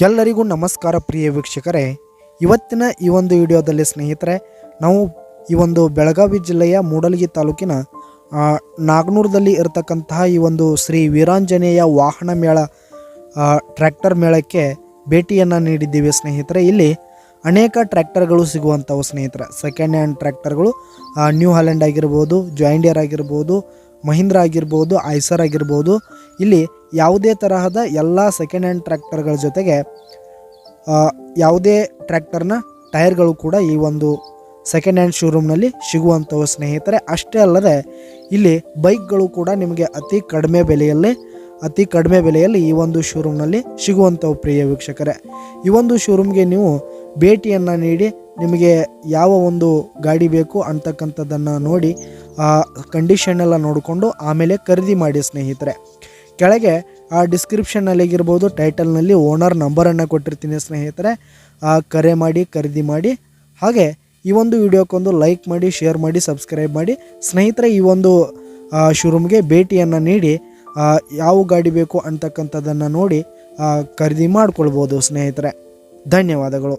ಎಲ್ಲರಿಗೂ ನಮಸ್ಕಾರ ಪ್ರಿಯ ವೀಕ್ಷಕರೇ. ಇವತ್ತಿನ ಈ ಒಂದು ವಿಡಿಯೋದಲ್ಲಿ ಸ್ನೇಹಿತರೆ, ನಾವು ಈ ಒಂದು ಬೆಳಗಾವಿ ಜಿಲ್ಲೆಯ ಮೂಡಲಗಿ ತಾಲೂಕಿನ ನಾಗನೂರದಲ್ಲಿ ಇರತಕ್ಕಂತಹ ಈ ಒಂದು ಶ್ರೀ ವೀರಾಂಜನೇಯ ವಾಹನ ಮೇಳ ಟ್ರ್ಯಾಕ್ಟರ್ ಮೇಳಕ್ಕೆ ಭೇಟಿಯನ್ನು ನೀಡಿದ್ದೀವಿ ಸ್ನೇಹಿತರೆ. ಇಲ್ಲಿ ಅನೇಕ ಟ್ರ್ಯಾಕ್ಟರ್ಗಳು ಸಿಗುವಂಥವು ಸ್ನೇಹಿತರೆ. ಸೆಕೆಂಡ್ ಹ್ಯಾಂಡ್ ಟ್ರ್ಯಾಕ್ಟರ್ಗಳು ನ್ಯೂ ಹಾಲೆಂಡ್ ಆಗಿರ್ಬೋದು, ಜಾಯಿಂಡಿಯರ್ ಆಗಿರ್ಬೋದು, ಮಹೀಂದ್ರ ಆಗಿರ್ಬೋದು, ಐಸರ್ ಆಗಿರ್ಬೋದು. ಇಲ್ಲಿ ಯಾವುದೇ ತರಹದ ಎಲ್ಲ ಸೆಕೆಂಡ್ ಹ್ಯಾಂಡ್ ಟ್ರ್ಯಾಕ್ಟರ್ಗಳ ಜೊತೆಗೆ ಯಾವುದೇ ಟ್ರ್ಯಾಕ್ಟರ್ನ ಟೈರ್ಗಳು ಕೂಡ ಈ ಒಂದು ಸೆಕೆಂಡ್ ಹ್ಯಾಂಡ್ ಶೋರೂಮ್ನಲ್ಲಿ ಸಿಗುವಂಥವು ಸ್ನೇಹಿತರೆ. ಅಷ್ಟೇ ಅಲ್ಲದೆ ಇಲ್ಲಿ ಬೈಕ್ಗಳು ಕೂಡ ನಿಮಗೆ ಅತಿ ಕಡಿಮೆ ಬೆಲೆಯಲ್ಲಿ ಈ ಒಂದು ಶೋರೂಮ್ನಲ್ಲಿ ಸಿಗುವಂಥವು ಪ್ರಿಯ ವೀಕ್ಷಕರೇ. ಈ ಒಂದು ಶೋರೂಮ್ಗೆ ನೀವು ಭೇಟಿಯನ್ನು ನೀಡಿ ನಿಮಗೆ ಯಾವ ಒಂದು ಗಾಡಿ ಬೇಕು ಅಂತಕ್ಕಂಥದ್ದನ್ನು ನೋಡಿ ಕಂಡೀಷನ್ ಎಲ್ಲ ನೋಡಿಕೊಂಡು ಆಮೇಲೆ ಖರೀದಿ ಮಾಡಿ ಸ್ನೇಹಿತರೆ. ಕೆಳಗೆ ಡಿಸ್ಕ್ರಿಪ್ಷನ್ನಲ್ಲಿಗಿರ್ಬೋದು, ಟೈಟಲ್ನಲ್ಲಿ ಓನರ್ ನಂಬರನ್ನು ಕೊಟ್ಟಿರ್ತೀನಿ ಸ್ನೇಹಿತರೆ. ಕರೆ ಮಾಡಿ ಖರೀದಿ ಮಾಡಿ. ಹಾಗೆ ಈ ಒಂದು ವಿಡಿಯೋಕ್ಕೊಂದು ಲೈಕ್ ಮಾಡಿ, ಶೇರ್ ಮಾಡಿ, ಸಬ್ಸ್ಕ್ರೈಬ್ ಮಾಡಿ ಸ್ನೇಹಿತರೆ. ಈ ಒಂದು ಶೋರೂಮ್ಗೆ ಭೇಟಿಯನ್ನು ನೀಡಿ ಯಾವ ಗಾಡಿ ಬೇಕು ಅಂತಕ್ಕಂಥದ್ದನ್ನು ನೋಡಿ ಖರೀದಿ ಮಾಡ್ಕೊಳ್ಬೋದು ಸ್ನೇಹಿತರೆ. ಧನ್ಯವಾದಗಳು.